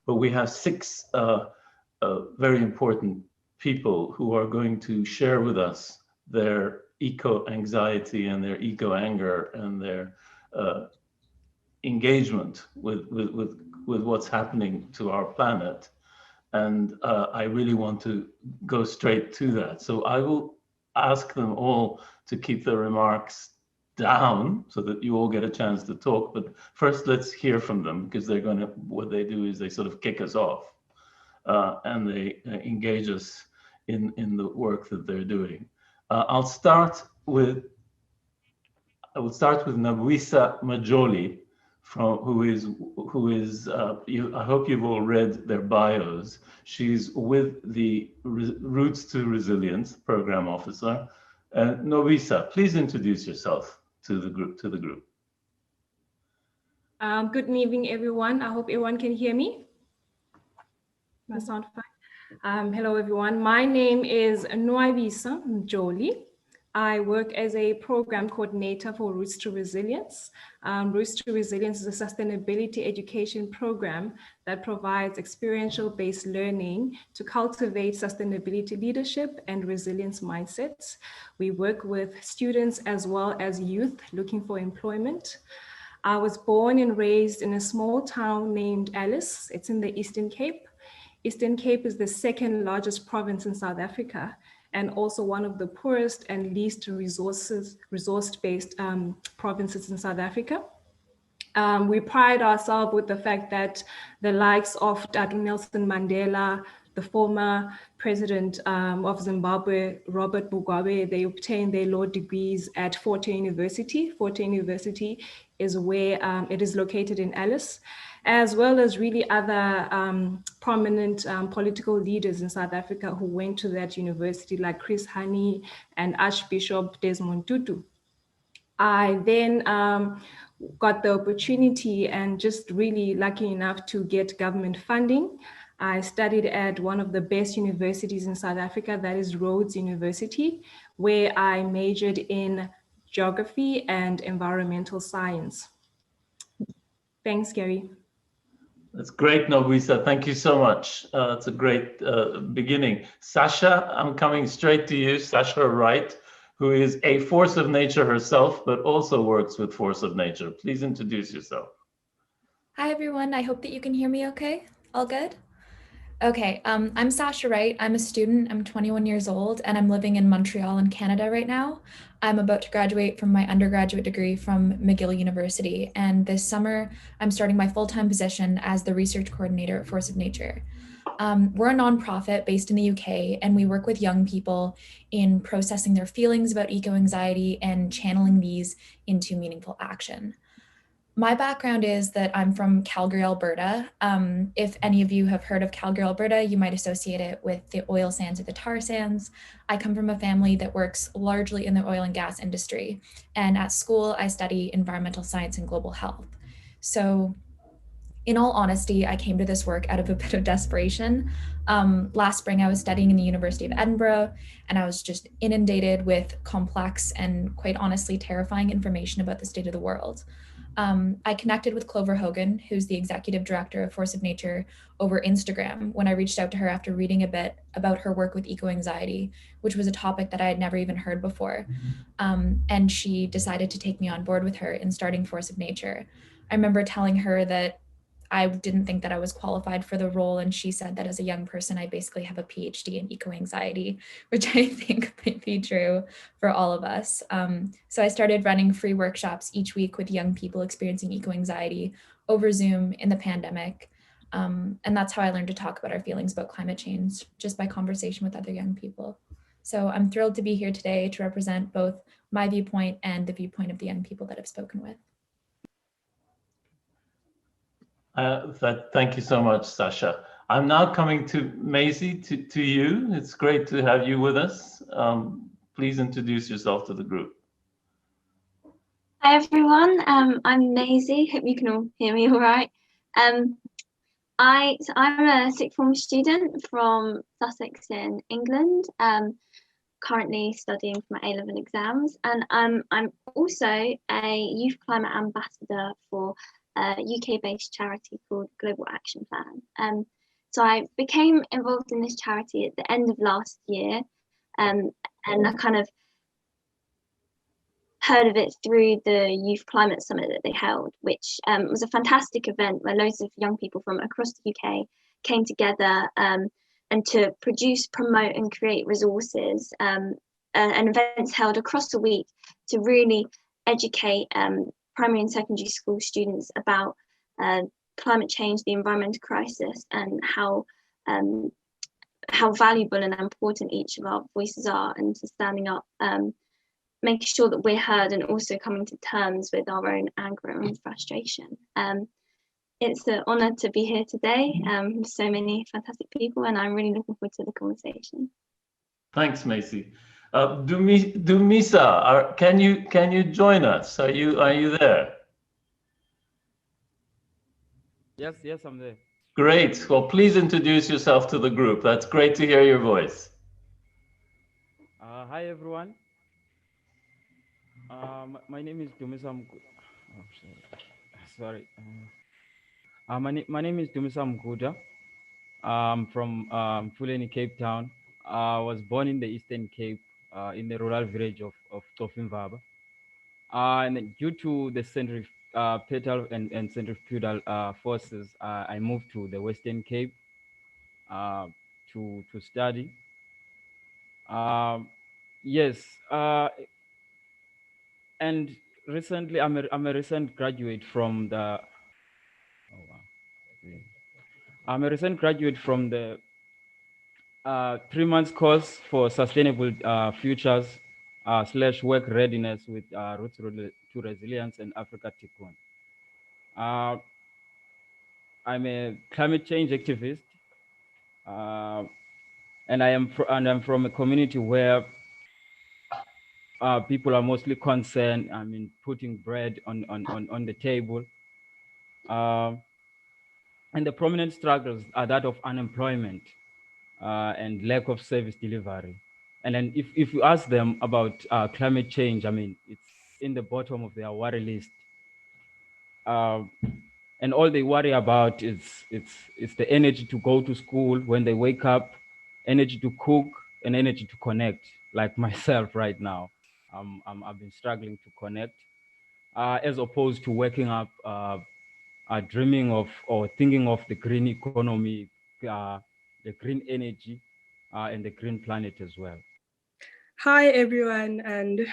but we have six very important people who are going to share with us their eco-anxiety and their eco-anger and their engagement with what's happening to our planet. And I really want to go straight to that. So I will ask them all to keep their remarks down so that you all get a chance to talk. But first, let's hear from them, because they're going to, what they do is they sort of kick us off and they engage us in the work that they're doing. I will start with Nwabisa Mjoli, I hope you've all read their bios. She's with the Roots to Resilience Program Officer. Nwabisa, please introduce yourself to the group. Good evening, everyone. I hope everyone can hear me. My sound fine. Hello, everyone. My name is Nwabisa Mjoli. I work as a program coordinator for Roots to Resilience. Roots to Resilience is a sustainability education program that provides experiential-based learning to cultivate sustainability leadership and resilience mindsets. We work with students as well as youth looking for employment. I was born and raised in a small town named Alice. It's in the Eastern Cape. Eastern Cape is the second largest province in South Africa, and also one of the poorest and least resource-based provinces in South Africa. We pride ourselves with the fact that the likes of Dr. Nelson Mandela, the former president of Zimbabwe, Robert Mugabe, they obtained their law degrees at Fort Hare University. Fort Hare University is where it is located in Alice, as well as really other prominent political leaders in South Africa who went to that university, like Chris Hani and Archbishop Desmond Tutu. I then got the opportunity and just really lucky enough to get government funding. I studied at one of the best universities in South Africa, that is Rhodes University, where I majored in geography and environmental science. Thanks, Gary. That's great, Nwabisa. Thank you so much. It's a great beginning. Sacha, I'm coming straight to you. Sacha Wright, who is a force of nature herself, but also works with Force of Nature. Please introduce yourself. Hi, everyone. I hope that you can hear me okay. All good? Okay, I'm Sacha Wright. I'm a student. I'm 21 years old, and I'm living in Montreal in Canada right now. I'm about to graduate from my undergraduate degree from McGill University, and this summer, I'm starting my full-time position as the research coordinator at Force of Nature. We're a nonprofit based in the UK, and we work with young people in processing their feelings about eco-anxiety and channeling these into meaningful action. My background is that I'm from Calgary, Alberta. If any of you have heard of Calgary, Alberta, you might associate it with the oil sands or the tar sands. I come from a family that works largely in the oil and gas industry. And at school, I study environmental science and global health. So in all honesty, I came to this work out of a bit of desperation. Last spring, I was studying in the University of Edinburgh, and I was just inundated with complex and quite honestly terrifying information about the state of the world. I connected with Clover Hogan, who's the executive director of Force of Nature, over Instagram when I reached out to her after reading a bit about her work with eco-anxiety, which was a topic that I had never even heard before. And she decided to take me on board with her in starting Force of Nature. I remember telling her that I didn't think that I was qualified for the role, and she said that as a young person, I basically have a PhD in eco-anxiety, which I think might be true for all of us. So I started running free workshops each week with young people experiencing eco-anxiety over Zoom in the pandemic. And that's how I learned to talk about our feelings about climate change, just by conversation with other young people. So I'm thrilled to be here today to represent both my viewpoint and the viewpoint of the young people that I've spoken with. Thank you so much, Sacha. I'm now coming to Maezie, to you. It's great to have you with us. Please introduce yourself to the group. Hi everyone, I'm Maezie. Hope you can all hear me all right. I'm a sixth form student from Sussex in England, currently studying for my A-level exams, and I'm also a youth climate ambassador for a UK-based charity called Global Action Plan. So I became involved in this charity at the end of last year, and I kind of heard of it through the Youth Climate Summit that they held, which was a fantastic event where loads of young people from across the UK came together and to produce, promote and create resources and events held across the week to really educate primary and secondary school students about climate change, the environmental crisis, and how valuable and important each of our voices are, and to standing up, making sure that we're heard, and also coming to terms with our own anger and frustration. It's an honour to be here today with so many fantastic people, and I'm really looking forward to the conversation. Thanks, Maezie. Dumisa, can you join us? Are you there? Yes, I'm there. Great. Well, please introduce yourself to the group. That's great to hear your voice. Hi, everyone. My name is Dumisa. Sorry. My name is Dumisa Mgudu. I'm from Fulani, Cape Town. I was born in the Eastern Cape, in the rural village of Tofimvaba. And due to the centripetal and centrifugal forces, I moved to the Western Cape to study. Yes, and recently I'm a recent graduate from the. Oh wow. I'm a recent graduate from the 3 months course for sustainable futures / work readiness with roots to resilience and Africa Tikkun. I'm a climate change activist, and I'm from a community where people are mostly concerned. I mean, putting bread on the table, and the prominent struggles are that of unemployment and lack of service delivery. And then if you ask them about climate change, I mean, it's in the bottom of their worry list. And all they worry about is it's the energy to go to school when they wake up, energy to cook, and energy to connect. Like myself right now, I've been struggling to connect, as opposed to waking up, dreaming of or thinking of the green economy, the green energy, and the green planet as well. Hi, everyone. And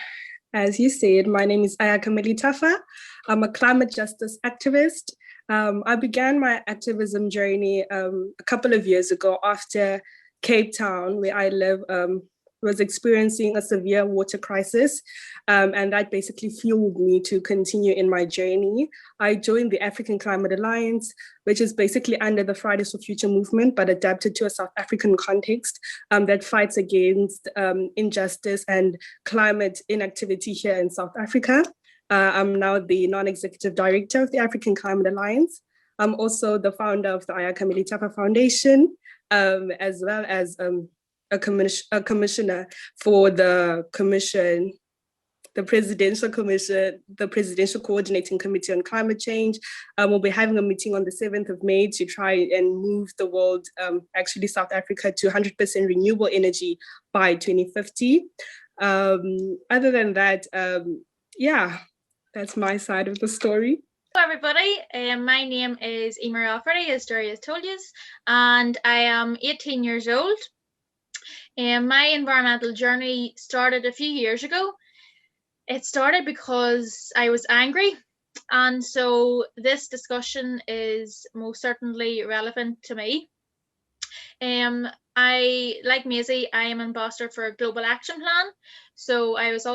as you said, my name is Ayakha Melithafa. I'm a climate justice activist. I began my activism journey a couple of years ago after Cape Town, where I live, was experiencing a severe water crisis. And that basically fueled me to continue in my journey. I joined the African Climate Alliance, which is basically under the Fridays for Future movement, but adapted to a South African context that fights against injustice and climate inactivity here in South Africa. I'm now the non-executive director of the African Climate Alliance. I'm also the founder of the Ayakha Melithafa Foundation, as well as a commissioner for the commission, the Presidential Commission, the Presidential Coordinating Committee on Climate Change. We'll be having a meeting on the 7th of May to try and move the world, actually South Africa, to 100% renewable energy by 2050. Other than that, yeah, that's my side of the story. Hello everybody, my name is Emer, as Darius told you, and I am 18 years old. My environmental journey started a few years ago. It started because I was angry, and so this discussion is most certainly relevant to me. Like Maezie, I am ambassador for a Global Action Plan. So I was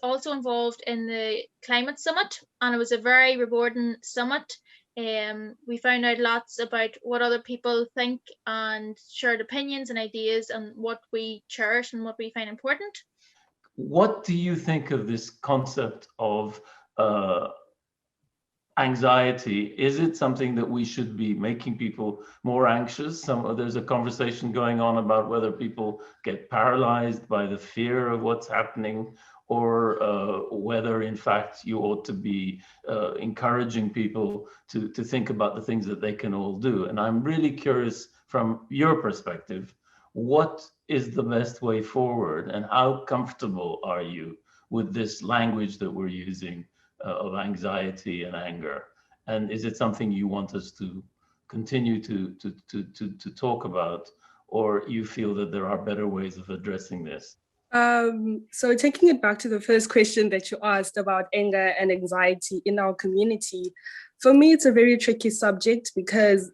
also involved in the Climate Summit, and it was a very rewarding summit. We found out lots about what other people think and shared opinions and ideas and what we cherish and what we find important. What do you think of this concept of anxiety, is it something that we should be making people more anxious? There's a conversation going on about whether people get paralyzed by the fear of what's happening, or whether in fact you ought to be encouraging people to think about the things that they can all do. And I'm really curious from your perspective, what is the best way forward, and how comfortable are you with this language that we're using of anxiety and anger? And is it something you want us to continue to talk about, or you feel that there are better ways of addressing this? So taking it back to the first question that you asked about anger and anxiety in our community, for me, it's a very tricky subject because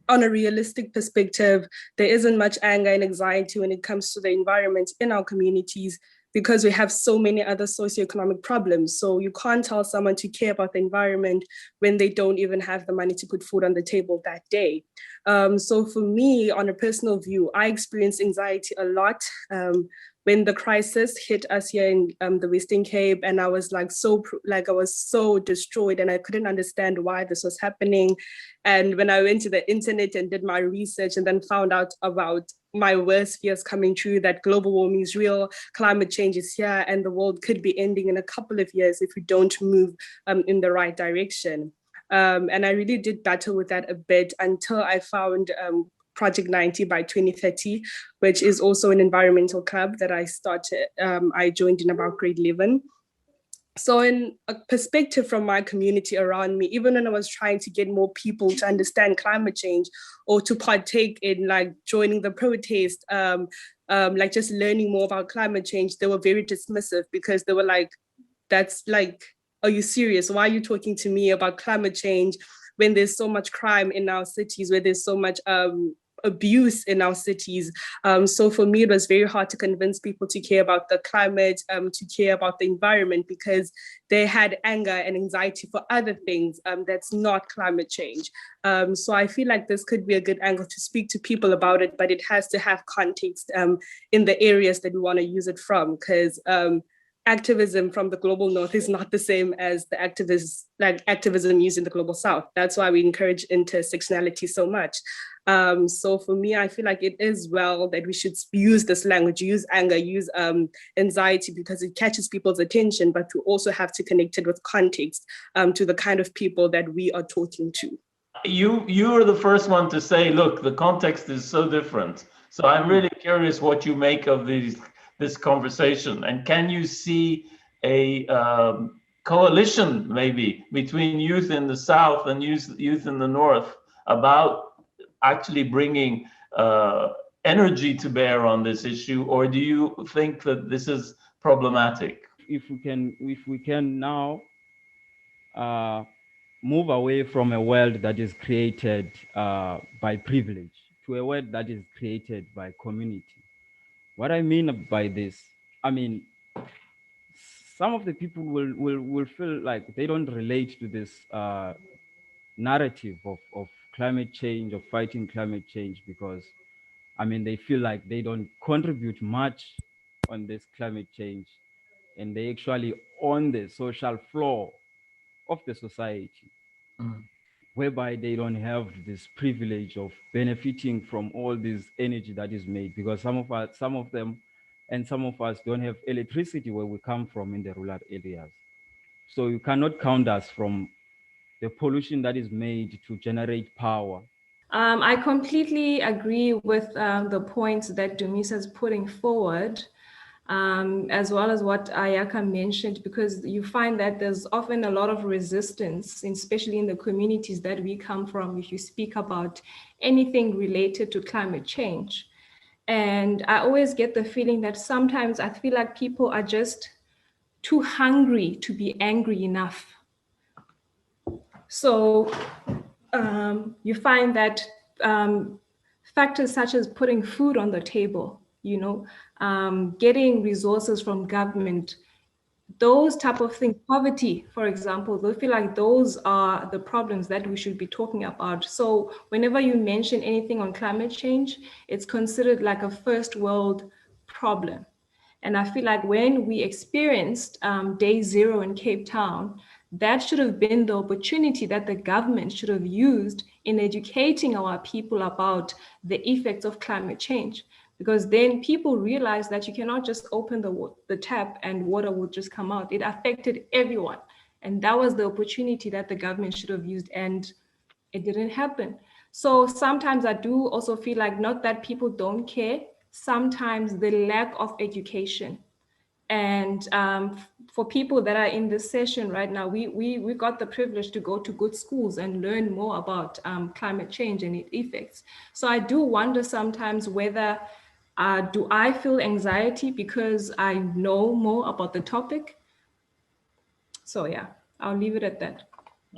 on a realistic perspective, there isn't much anger and anxiety when it comes to the environment in our communities, because we have so many other socioeconomic problems. So you can't tell someone to care about the environment when they don't even have the money to put food on the table that day. So for me, on a personal view, I experienced anxiety a lot when the crisis hit us here in the Western Cape, and I was I was so destroyed, and I couldn't understand why this was happening. And when I went to the internet and did my research and then found out about my worst fears coming true, that global warming is real, climate change is here, and the world could be ending in a couple of years if we don't move in the right direction. And I really did battle with that a bit until I found Project 90 by 2030, which is also an environmental club that I started. I joined in about grade 11. So in a perspective from my community around me, even when I was trying to get more people to understand climate change or to partake in joining the protest, just learning more about climate change, they were very dismissive, because they were like, are you serious? Why are you talking to me about climate change when there's so much crime in our cities, where there's so much abuse in our cities? So for me, it was very hard to convince people to care about the climate, to care about the environment, because they had anger and anxiety for other things that's not climate change. So I feel like this could be a good angle to speak to people about it, but it has to have context in the areas that we want to use it from, because activism from the global north is not the same as the activism used in the global south. That's why we encourage intersectionality so much. So for me, I feel like it is well that we should use this language, use anger, use anxiety, because it catches people's attention, but we also have to connect it with context to the kind of people that we are talking to. You are the first one to say, look, the context is so different. So I'm really curious what you make of this conversation, and can you see a coalition maybe between youth in the South and youth in the North about actually bringing energy to bear on this issue, or do you think that this is problematic? If we can now move away from a world that is created by privilege to a world that is created by community. What I mean by this, I mean, some of the people will feel like they don't relate to this narrative of climate change, of fighting climate change, because, I mean, they feel like they don't contribute much on this climate change, and they actually own the social floor of the society, whereby they don't have this privilege of benefiting from all this energy that is made, because some of us don't have electricity where we come from in the rural areas. So you cannot count us from the pollution that is made to generate power. I completely agree with the points that Dumisa is putting forward, as well as what Ayakha mentioned, because you find that there's often a lot of resistance, especially in the communities that we come from, if you speak about anything related to climate change. And I always get the feeling that sometimes I feel like people are just too hungry to be angry enough. So you find that factors such as putting food on the table, getting resources from government, those type of things, poverty, for example, they feel like those are the problems that we should be talking about. So whenever you mention anything on climate change, it's considered like a first world problem. And I feel like when we experienced day zero in Cape Town, that should have been the opportunity that the government should have used in educating our people about the effects of climate change. Because then people realize that you cannot just open the tap and water will just come out. It affected everyone. And that was the opportunity that the government should have used, and it didn't happen. So sometimes I do also feel like, not that people don't care, sometimes the lack of education. And for people that are in this session right now, we got the privilege to go to good schools and learn more about climate change and its effects. So I do wonder sometimes whether, do I feel anxiety because I know more about the topic? So yeah, I'll leave it at that.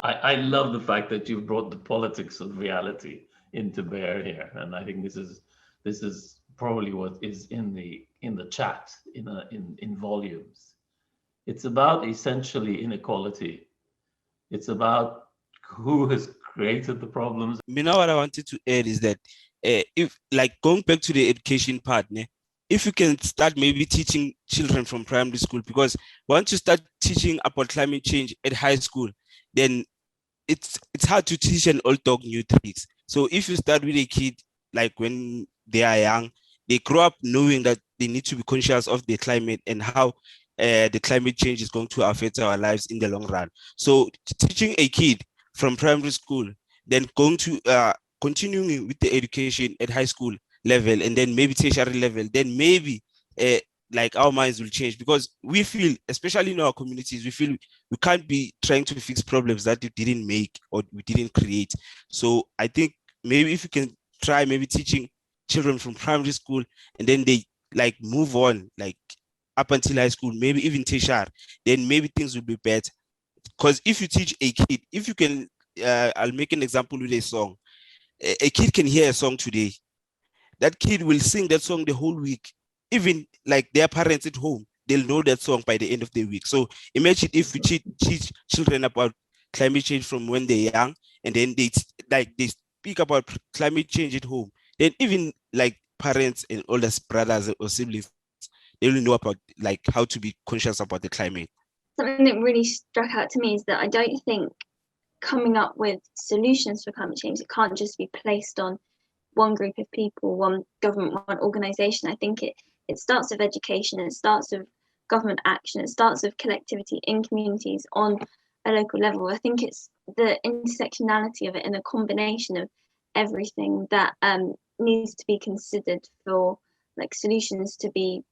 I love the fact that you've brought the politics of reality into bear here, and I think this is probably what is in the chat in volumes. It's about essentially inequality. It's about who has created the problems. Now, what I wanted to add is that if, like, going back to the education part, if you can start maybe teaching children from primary school, because once you start teaching about climate change at high school, then it's hard to teach an old dog new tricks. So if you start with a kid, like when they are young, they grow up knowing that they need to be conscious of the climate and how the climate change is going to affect our lives in the long run. So teaching a kid from primary school, then going to continuing with the education at high school level, and then maybe tertiary level, then maybe like our minds will change, because we feel, especially in our communities, we feel we can't be trying to fix problems that we didn't make or we didn't create. So I think maybe if you can try maybe teaching children from primary school, and then they like move on like up until high school, maybe even tertiary, then maybe things will be better. Because if you teach a kid, if you can, I'll make an example with a song. A kid can hear a song today. That kid will sing that song the whole week. Even like their parents at home, they'll know that song by the end of the week. So imagine if we teach children about climate change from when they're young, and then they speak about climate change at home. Then even like parents and older brothers or siblings, they will know about like how to be conscious about the climate. Something that really struck out to me is that I don't think coming up with solutions for climate change, it can't just be placed on one group of people, one government, one organization. I think it starts with education, it starts with government action, it starts with collectivity in communities on a local level. I think it's the intersectionality of it and a combination of everything that needs to be considered for like solutions to be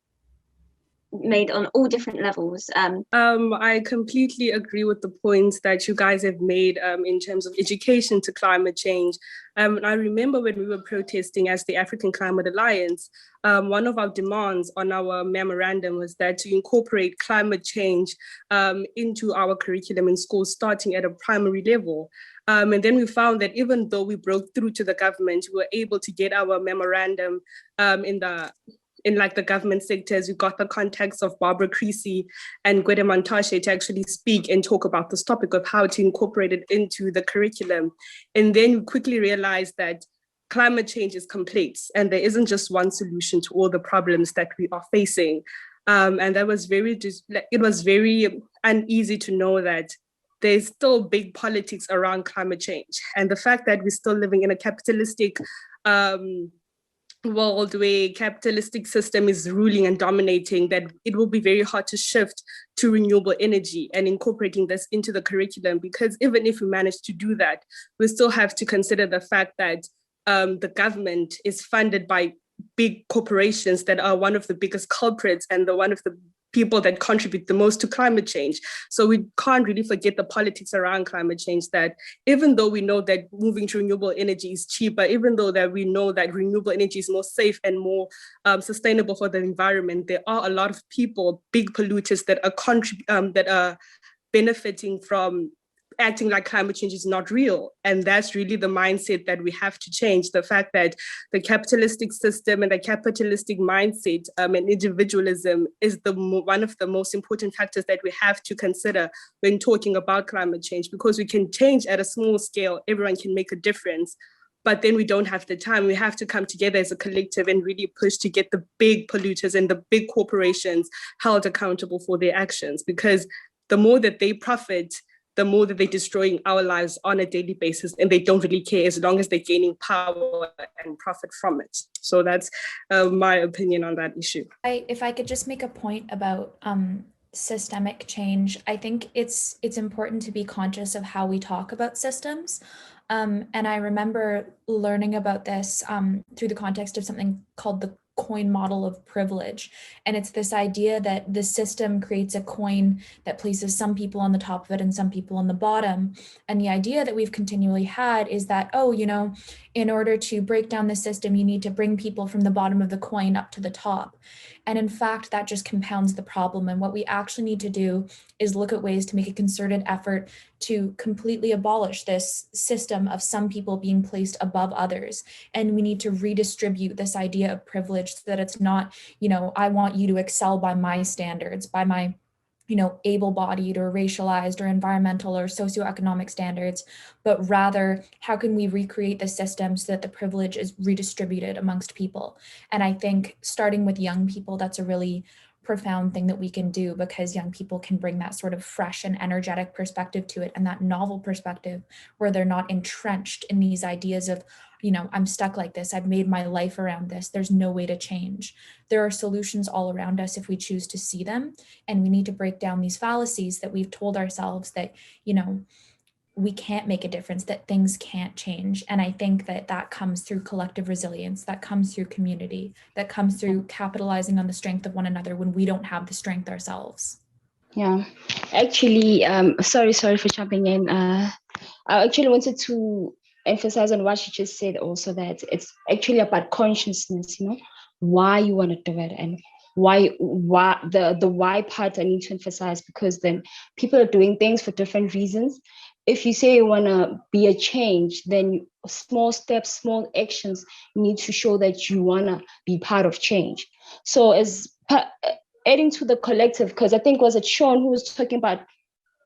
made on all different levels. I completely agree with the points that you guys have made in terms of education to climate change. I remember when we were protesting as the African Climate Alliance, one of our demands on our memorandum was that to incorporate climate change into our curriculum in schools, starting at a primary level. And then we found that even though we broke through to the government, we were able to get our memorandum in like the government sectors. We got the contacts of Barbara Creasy and Greta to actually speak and talk about this topic of how to incorporate it into the curriculum. And then we quickly realized that climate change is complex and there isn't just one solution to all the problems that we are facing. And that was it was very uneasy to know that there's still big politics around climate change. And the fact that we're still living in a capitalistic world where capitalistic system is ruling and dominating, that it will be very hard to shift to renewable energy and incorporating this into the curriculum. Because even if we manage to do that, we still have to consider the fact that the government is funded by big corporations that are one of the biggest culprits and one of the people that contribute the most to climate change. So we can't really forget the politics around climate change, that even though we know that moving to renewable energy is cheaper, even though that we know that renewable energy is more safe and more sustainable for the environment, there are a lot of people, big polluters that are benefiting from acting like climate change is not real. And that's really the mindset that we have to change. The fact that the capitalistic system and the capitalistic mindset and individualism is one of the most important factors that we have to consider when talking about climate change, because we can change at a small scale, everyone can make a difference, but then we don't have the time. We have to come together as a collective and really push to get the big polluters and the big corporations held accountable for their actions, because the more that they profit, the more that they're destroying our lives on a daily basis, and they don't really care as long as they're gaining power and profit from it. So that's my opinion on that issue. If I could just make a point about systemic change, I think it's important to be conscious of how we talk about systems. And I remember learning about this through the context of something called the coin model of privilege. And it's this idea that the system creates a coin that places some people on the top of it and some people on the bottom. And the idea that we've continually had is that, oh, you know, in order to break down the system, you need to bring people from the bottom of the coin up to the top. And in fact, that just compounds the problem. And what we actually need to do is look at ways to make a concerted effort to completely abolish this system of some people being placed above others. And we need to redistribute this idea of privilege so that it's not, you know, I want you to excel by my standards, by my, you know, able-bodied or racialized or environmental or socioeconomic standards, but rather how can we recreate the system so that the privilege is redistributed amongst people? And I think starting with young people, that's a really profound thing that we can do, because young people can bring that sort of fresh and energetic perspective to it, and that novel perspective where they're not entrenched in these ideas of, you know, I'm stuck like this, I've made my life around this, there's no way to change. There are solutions all around us if we choose to see them, and we need to break down these fallacies that we've told ourselves that, you know, we can't make a difference, that things can't change. And I think that that comes through collective resilience, that comes through community, that comes through capitalizing on the strength of one another when we don't have the strength ourselves. Yeah, actually, sorry for jumping in. I actually wanted to emphasize on what you just said also, that it's actually about consciousness, you know, why you want to do it, and why the why part I need to emphasize, because then people are doing things for different reasons. If you say you want to be a change, then small steps, small actions need to show that you want to be part of change. So adding to the collective, because I think was it Sean who was talking about,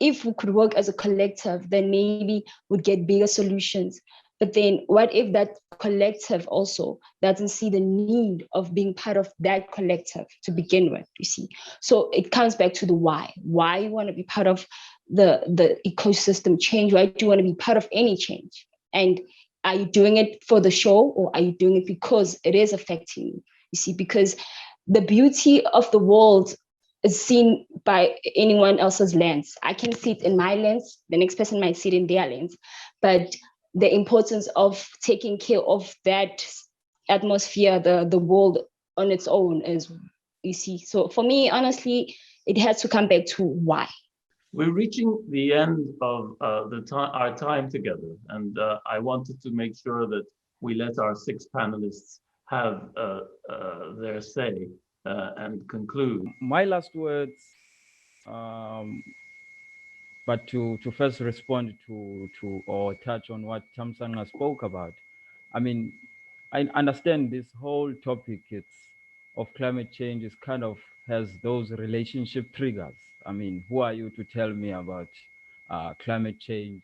if we could work as a collective, then maybe we'd get bigger solutions. But then what if that collective also doesn't see the need of being part of that collective to begin with, you see? So it comes back to the why you want to be part of the ecosystem change. Why do you want to be part of any change? And are you doing it for the show, or are you doing it because it is affecting you? You see, because the beauty of the world is seen by anyone else's lens. I can see it in my lens, the next person might see it in their lens. But the importance of taking care of that atmosphere, the world on its own is, you see. So for me, honestly, it has to come back to why. We're reaching the end of our time together, and I wanted to make sure that we let our 6 panelists have their say and conclude. My last words, but to first respond to or touch on what Tamsanga spoke about. I mean, I understand this whole topic of climate change is kind of has those relationship triggers. I mean, who are you to tell me about climate change?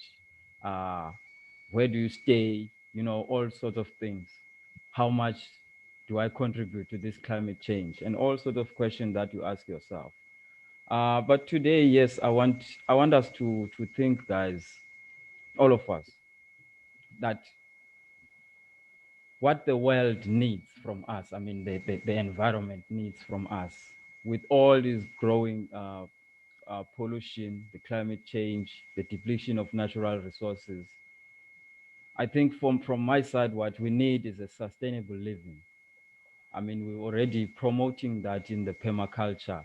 Where do you stay? You know, all sorts of things. How much do I contribute to this climate change? And all sorts of questions that you ask yourself. But today, yes, I want us to think, guys, all of us, that what the world needs from us, I mean, the environment needs from us, with all this growing pollution, the climate change, the depletion of natural resources. I think from my side, what we need is a sustainable living. I mean, we're already promoting that in the permaculture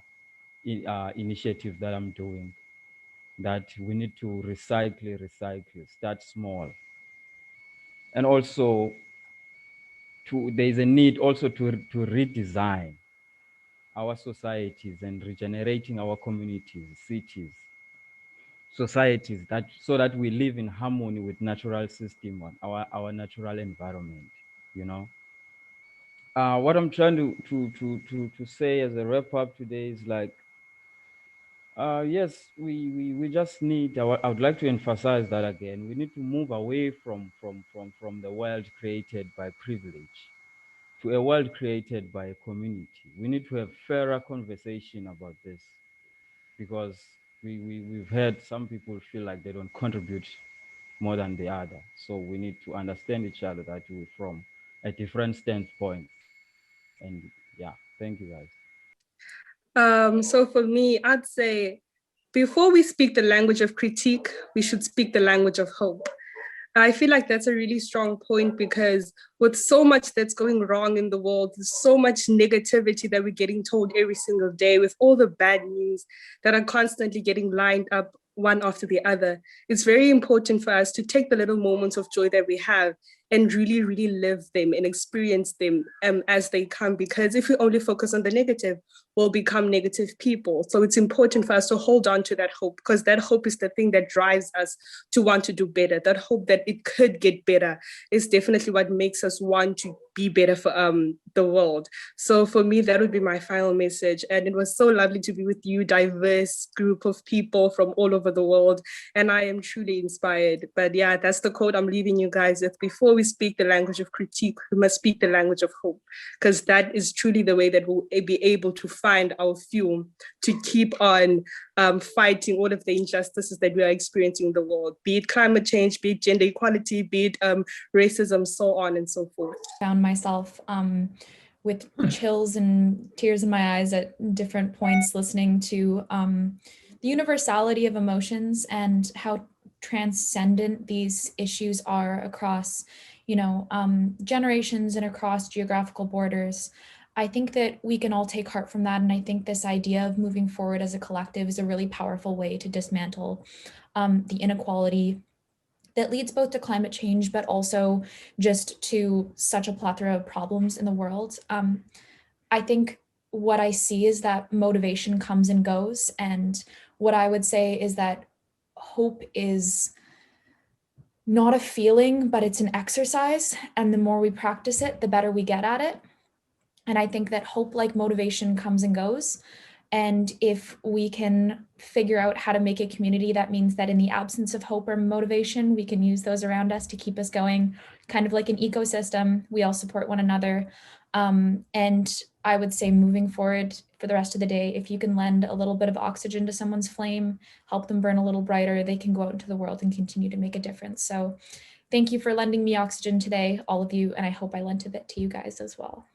initiative that I'm doing, that we need to recycle, start small. And also, there's a need also to redesign our societies and regenerating our communities, cities, societies, so that we live in harmony with natural system, our natural environment, you know. What I'm trying to say as a wrap up today is like, yes, we just need, I would like to emphasize that again, we need to move away from the world created by privilege to a world created by a community. We need to have fairer conversation about this, because we've heard some people feel like they don't contribute more than the other. So we need to understand each other, that we're from a different standpoint. And yeah, thank you guys. So for me, I'd say before we speak the language of critique, we should speak the language of hope. I feel like that's a really strong point, because with so much that's going wrong in the world, there's so much negativity that we're getting told every single day, with all the bad news that are constantly getting lined up one after the other. It's very important for us to take the little moments of joy that we have and really, really live them and experience them as they come. Because if we only focus on the negative, we'll become negative people. So it's important for us to hold on to that hope, because that hope is the thing that drives us to want to do better. That hope that it could get better is definitely what makes us want to be better for the world. So for me, that would be my final message. And it was so lovely to be with you, diverse group of people from all over the world. And I am truly inspired. But yeah, that's the quote I'm leaving you guys with. Before we speak the language of critique, we must speak the language of hope, because that is truly the way that we'll be able to find our fuel to keep on fighting all of the injustices that we are experiencing in the world, be it climate change, be it gender equality, be it racism, so on and so forth. Found myself with chills and tears in my eyes at different points, listening to the universality of emotions and how transcendent these issues are across, generations and across geographical borders. I think that we can all take heart from that. And I think this idea of moving forward as a collective is a really powerful way to dismantle the inequality that leads both to climate change, but also just to such a plethora of problems in the world. I think what I see is that motivation comes and goes. And what I would say is that hope is not a feeling, but it's an exercise. And the more we practice it, the better we get at it. And I think that hope, like motivation, comes and goes. And if we can figure out how to make a community, that means that in the absence of hope or motivation, we can use those around us to keep us going, kind of like an ecosystem. We all support one another. And I would say, moving forward for the rest of the day, if you can lend a little bit of oxygen to someone's flame, help them burn a little brighter, they can go out into the world and continue to make a difference. So thank you for lending me oxygen today, all of you. And I hope I lent a bit to you guys as well.